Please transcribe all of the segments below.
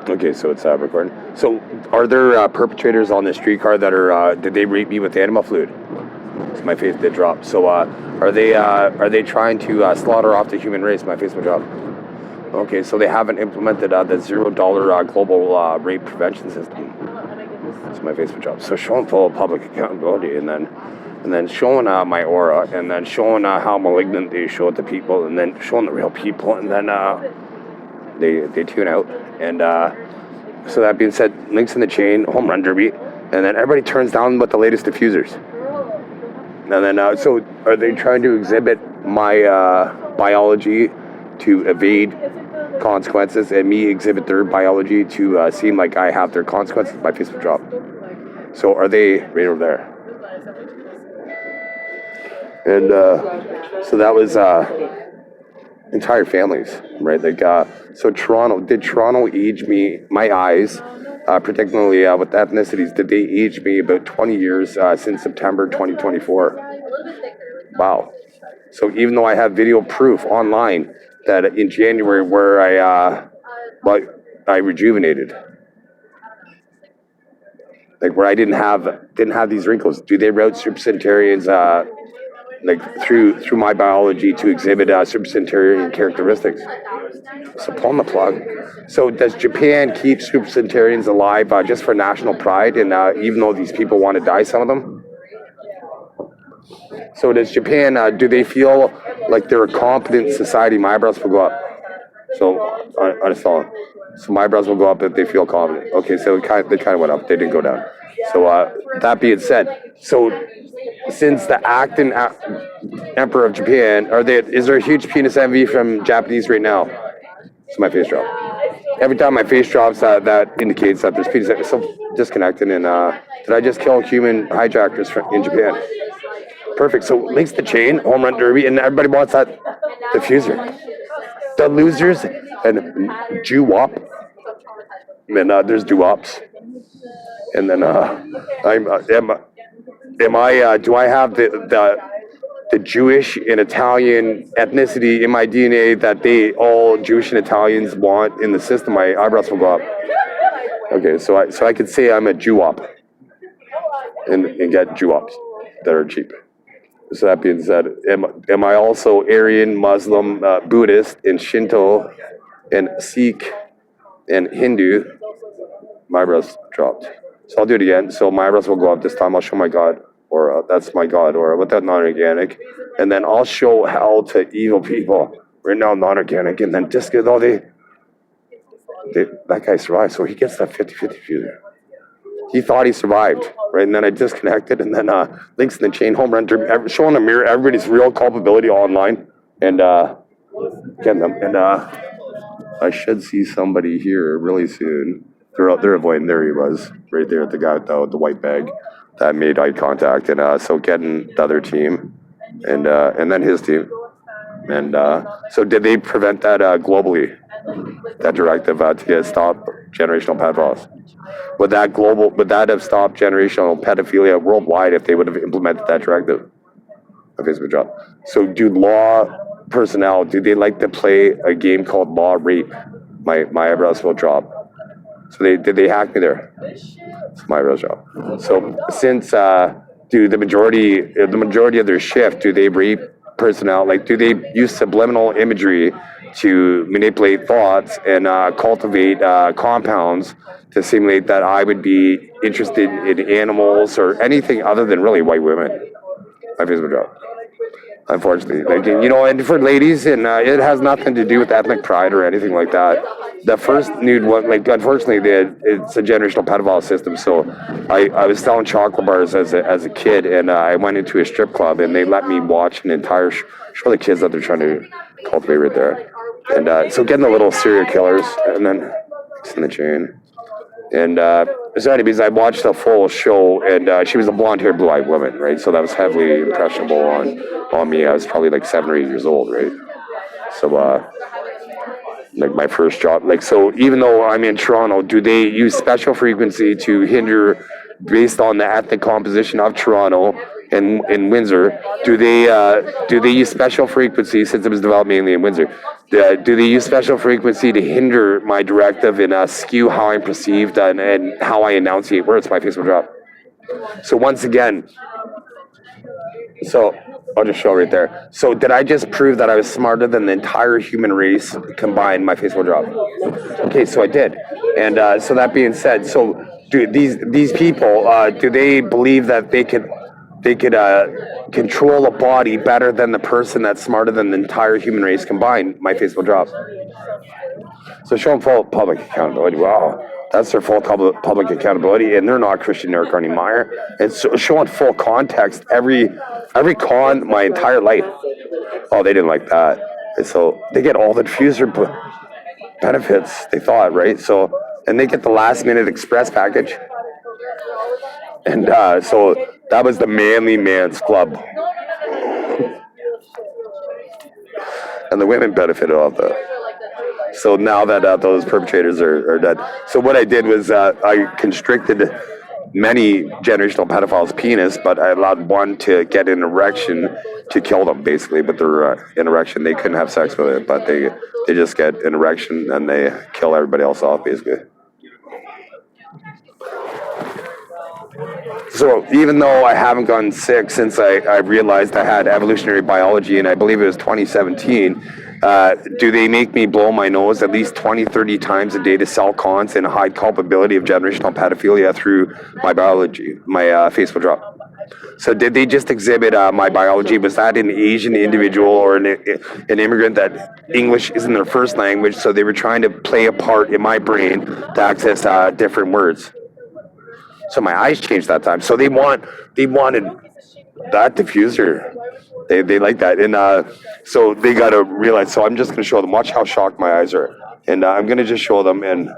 Okay, so it's recording. So, are there perpetrators on the streetcar that are? Did they rape me with animal fluid? So my face did drop. So, are they trying to slaughter off the human race? My face would drop. Okay, so they haven't implemented the $0 global rape prevention system. So my face would drop. So showing full public accountability, and then showing my aura, and then showing how malignant they show it to people, and then showing the real people, and then they tune out. And so that being said, links in the chain, home run derby, and then everybody turns down with the latest diffusers. And then so are they trying to exhibit my biology to evade consequences, and me exhibit their biology to seem like I have their consequences? My face will drop. So are they right over there? And so that was entire families, right? Like, so did Toronto age me, my eyes, particularly with ethnicities, did they age me about 20 years since September 2024? Wow. So even though I have video proof online that in January where I rejuvenated, like where I didn't have these wrinkles, do they route supercentenarians like through my biology to exhibit supercentenarian characteristics? So pulling the plug. So does Japan keep supercentenarians alive just for national pride, and even though these people want to die, some of them? So does Japan, do they feel like they're a competent society? My eyebrows will go up. So I just saw. So my eyebrows will go up if they feel confident. Okay, so they kind of went up. They didn't go down. So that being said, so since the acting emperor of Japan, is there a huge penis envy from Japanese right now? So my face dropped. Every time my face drops, that indicates that there's penis envy. So disconnected. And did I just kill human hijackers in Japan? Perfect. So links the chain, home run derby, and everybody wants that diffuser. The losers and Jew-wop, and there's doo-wops, and then do I have the Jewish and Italian ethnicity in my DNA that all Jewish and Italians want in the system? My eyebrows will go up. Okay, so I could say I'm a Jew-wop and get Jew-wops that are cheap. So that being said, am I also Aryan, Muslim, Buddhist, and Shinto, and Sikh, and Hindu? My eyebrows dropped. So I'll do it again. So my eyebrows will go up this time. I'll show my God, or that's my God, or without non-organic. And then I'll show hell to evil people. Right now, non-organic. And then just though that guy survived, so he gets that 50-50 future. He thought he survived, right? And then I disconnected, and then links in the chain, home run, showing a mirror, everybody's real culpability online, and getting them. And I should see somebody here really soon. They're avoiding. There he was, right there, the guy with the white bag that made eye contact, and so getting the other team, and then his team, and so did they prevent that globally? That directive to stop generational pedophiles. Would that have stopped generational pedophilia worldwide if they would have implemented that directive? Okay, so drop. So do law personnel, do they like to play a game called law rape? My eyebrows will drop. So did they hack me there? So my eyebrows drop. So since do the majority of their shift, do they rape personnel? Like, do they use subliminal imagery to manipulate thoughts and cultivate compounds to simulate that I would be interested in animals or anything other than really white women? My face would drop. Unfortunately, like, and for ladies, and it has nothing to do with ethnic pride or anything like that. The first nude one, like, unfortunately, it's a generational pedophile system. So I was selling chocolate bars as a kid, and I went into a strip club, and they let me watch an entire show the kids that they're trying to cultivate right there. And so getting the little serial killers, and then it's in the chain. And so anyways, I watched the full show, and she was a blonde-haired, blue-eyed woman, right? So that was heavily impressionable on me. I was probably like 7 or 8 years old, right? So like my first job, like, so even though I'm in Toronto, do they use special frequency to hinder based on the ethnic composition of Toronto in Windsor, do they use special frequency, since it was developed mainly in Windsor? Do they use special frequency to hinder my directive and skew how I'm perceived and how I enunciate words? My face will drop. So once again, so I'll just show right there. So did I just prove that I was smarter than the entire human race combined? My face will drop. Okay, so I did. And so that being said, so do these people, do they believe that they could control a body better than the person that's smarter than the entire human race combined? My face will drop. So show them full public accountability. Wow, that's their full public accountability, and they're not Christian Eric Carney Meyer. And so showing full context every con my entire life. Oh, they didn't like that. And so they get all the diffuser benefits, they thought, right? So, and they get the last minute express package. And so that was the manly man's club. And the women benefited off that. So now that those perpetrators are dead. So what I did was I constricted many generational pedophiles' penis, but I allowed one to get an erection to kill them, basically. But their an erection, they couldn't have sex with it, but they just get an erection and they kill everybody else off, basically. So even though I haven't gotten sick since I realized I had evolutionary biology, and I believe it was 2017, do they make me blow my nose at least 20, 30 times a day to sell cons and hide culpability of generational pedophilia through my biology? My face will drop. So did they just exhibit my biology? Was that an Asian individual or an immigrant that English isn't their first language, so they were trying to play a part in my brain to access different words? So my eyes changed that time. So they wanted that diffuser. They like that. And so they got to realize, so I'm just going to show them. Watch how shocked my eyes are. And I'm going to just show them. And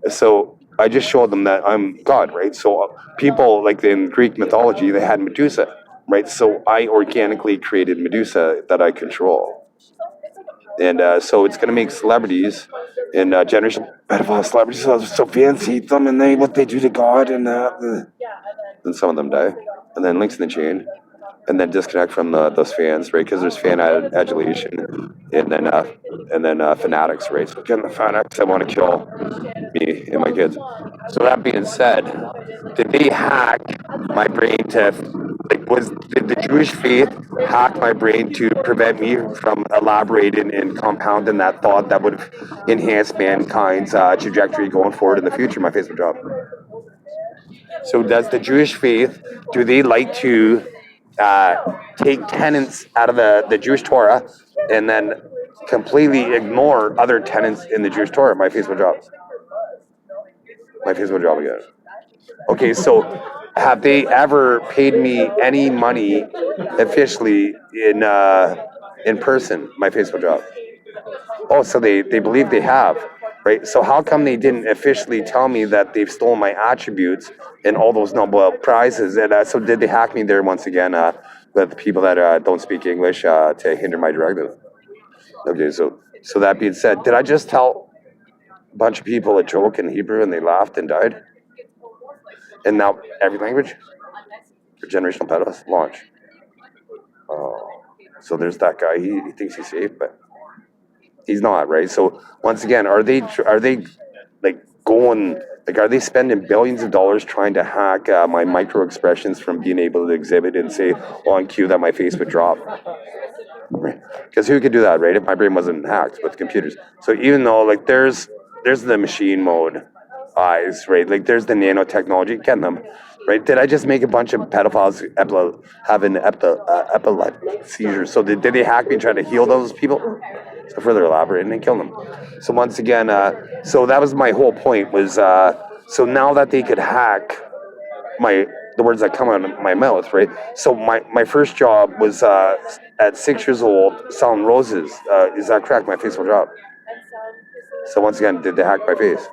so I just showed them that I'm God, right? So people, like in Greek mythology, they had Medusa, right? So I organically created Medusa that I control. And so it's going to make celebrities and generation pedophile celebrities so fancy them, and what they do to God, and some of them die, and then links in the chain, and then disconnect from those fans, right? Because there's fan adulation, and then fanatics, right? So again, the fanatics that want to kill me and my kids. So that being said, did they hack my brain did the Jewish faith hack my brain to prevent me from elaborating and compounding that thought that would enhance mankind's trajectory going forward in the future? My face would drop. So does the Jewish faith, do they like to take tenets out of the Jewish Torah and then completely ignore other tenets in the Jewish Torah? My face would drop. My face would drop again. Okay, so have they ever paid me any money officially in person? My face will drop. Oh, so they believe they have, right? So how come they didn't officially tell me that they've stolen my attributes and all those Nobel Prizes? And so did they hack me there once again with people that don't speak English to hinder my directive? Okay, so that being said, did I just tell a bunch of people a joke in Hebrew and they laughed and died? And now every language for generational pedophiles launch. Oh, so there's that guy. He thinks he's safe, but he's not, right? So once again, are they are they spending billions of dollars trying to hack my micro expressions from being able to exhibit and say on cue that my face would drop? Right? Because who could do that, right? If my brain wasn't hacked with computers. So even though there's the machine mode eyes, right? There's the nanotechnology, getting them, right? Did I just make a bunch of pedophiles having epileptic seizures? So did they hack me trying to heal those people? So further elaborate and kill them. So once again, so that was my whole point was, so now that they could hack the words that come out of my mouth, right? So my first job was at 6 years old selling roses. Is that correct? My face will drop. So once again, did they hack my face?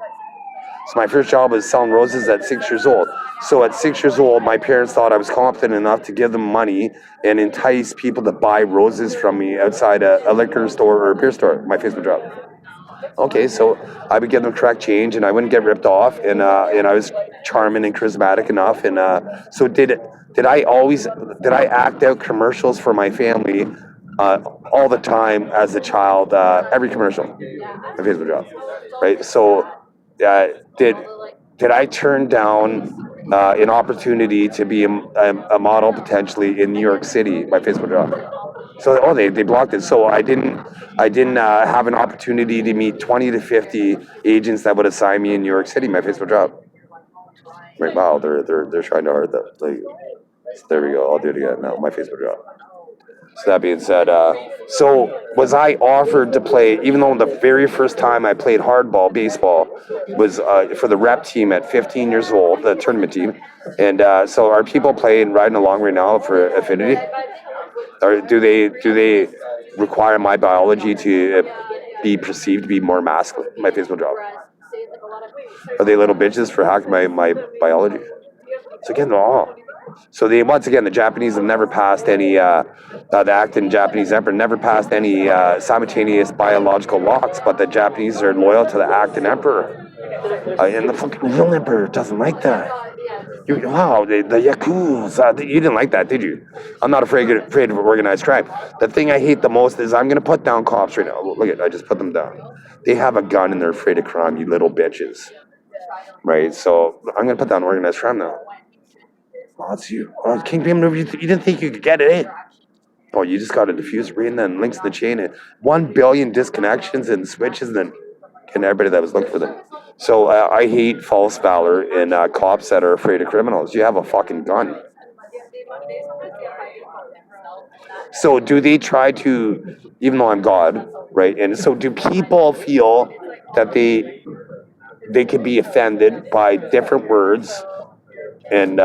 So my first job was selling roses at 6 years old. So at 6 years old, my parents thought I was competent enough to give them money and entice people to buy roses from me outside a liquor store or a beer store. My face would drop. Okay, so I would give them correct change, and I wouldn't get ripped off, and I was charming and charismatic enough, and so did I always did I act out commercials for my family all the time as a child? Every commercial, my Facebook job, right? So uh, did did I turn down an opportunity to be a model potentially in New York City? My Facebook job. So they blocked it. So I didn't have an opportunity to meet 20 to 50 agents that would assign me in New York City my Facebook job. Right? Wow, they're trying to hard that. Like, so there we go. I'll do it again now. My Facebook job. So that being said, so was I offered to play? Even though the very first time I played hardball baseball was for the rep team at 15 years old, the tournament team, and so are people playing riding along right now for affinity? Or do they require my biology to be perceived to be more masculine? My physical job. Are they little bitches for hacking my biology? So again, oh. So they once again the Japanese have never passed any the act in Japanese emperor never passed any simultaneous biological locks, but the Japanese are loyal to the act and emperor, and the fucking real emperor doesn't like that. Wow, the Yakuza. You didn't like that, did you? I'm not afraid of organized crime. The thing I hate the most is I'm going to put down cops right now. Look at I just put them down. They have a gun and they're afraid of crime, you little bitches. Right? So I'm going to put down organized crime now. Oh, it's you. Oh, Kingpin maneuver. You didn't think you could get it in. Oh, you just got a diffuser reading then links in the chain and 1 billion disconnections and switches and then getting everybody that was looking for them. So I hate false valor and cops that are afraid of criminals. You have a fucking gun. So do they try to, even though I'm God, right? And so do people feel that they could be offended by different words and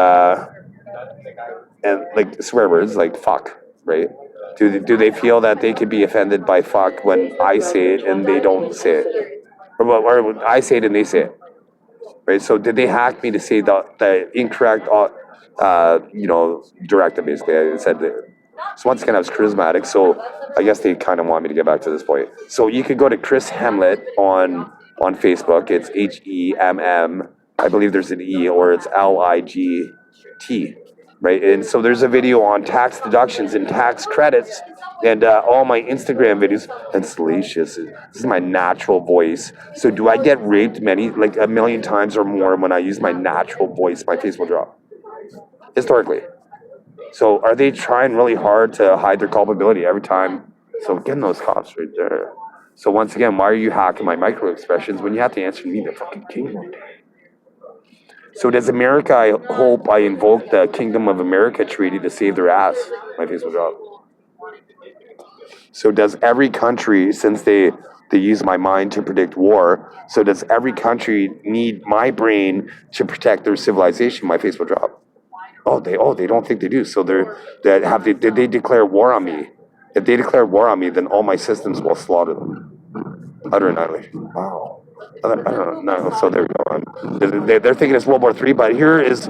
like swear words like fuck, right? Do they feel that they could be offended by fuck when I say it and they don't say it, or when I say it and they say it, right? So did they hack me to say the incorrect, directive? Basically, I said that. So once again, I was charismatic. So I guess they kind of want me to get back to this point. So you could go to Chris Hemlett on Facebook. It's HEMM. I believe there's an E, or it's LIGT, right? And so there's a video on tax deductions and tax credits, and all my Instagram videos. And Salacious, this is my natural voice. So do I get raped like a million times or more when I use my natural voice, my Facebook drop? Historically. So are they trying really hard to hide their culpability every time? So getting those cops right there. So once again, why are you hacking my micro expressions when you have to answer me the fucking king one day? So does America, I hope I invoke the Kingdom of America Treaty to save their ass? My Facebook job. So does every country, since they use my mind to predict war, so does every country need my brain to protect their civilization? My Facebook job. They don't think they do. So did they declare war on me? If they declare war on me, then all my systems will slaughter them. Utter annihilation. Wow. I don't know. So there we go. They're thinking it's World War III, but here is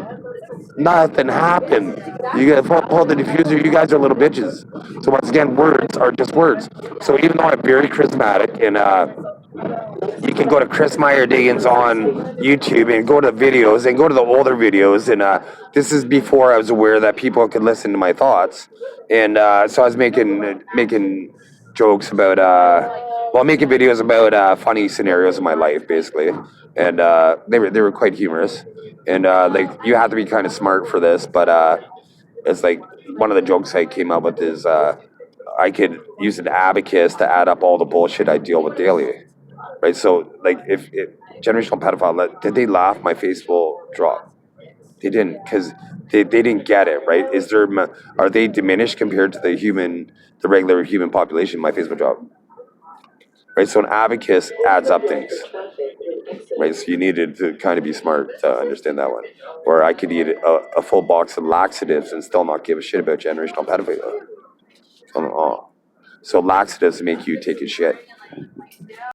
nothing happened. You guys pull the diffuser. You guys are little bitches. So once again, words are just words. So even though I'm very charismatic and you can go to Chris Meyer Diggins on YouTube and go to videos and go to the older videos. And this is before I was aware that people could listen to my thoughts. And so I was making jokes about, making videos about funny scenarios in my life, basically. And they were quite humorous. And like you have to be kind of smart for this, but it's like one of the jokes I came up with is I could use an abacus to add up all the bullshit I deal with daily. Right, so like if generational pedophile, did they laugh? My face will drop. They didn't, because they didn't get it. Right? Are they diminished compared to the regular human population? My face will drop. Right, so an abacus adds up things. Right, so you needed to kind of be smart to understand that one. Or I could eat a full box of laxatives and still not give a shit about generational pedophilia. So laxatives make you take a shit.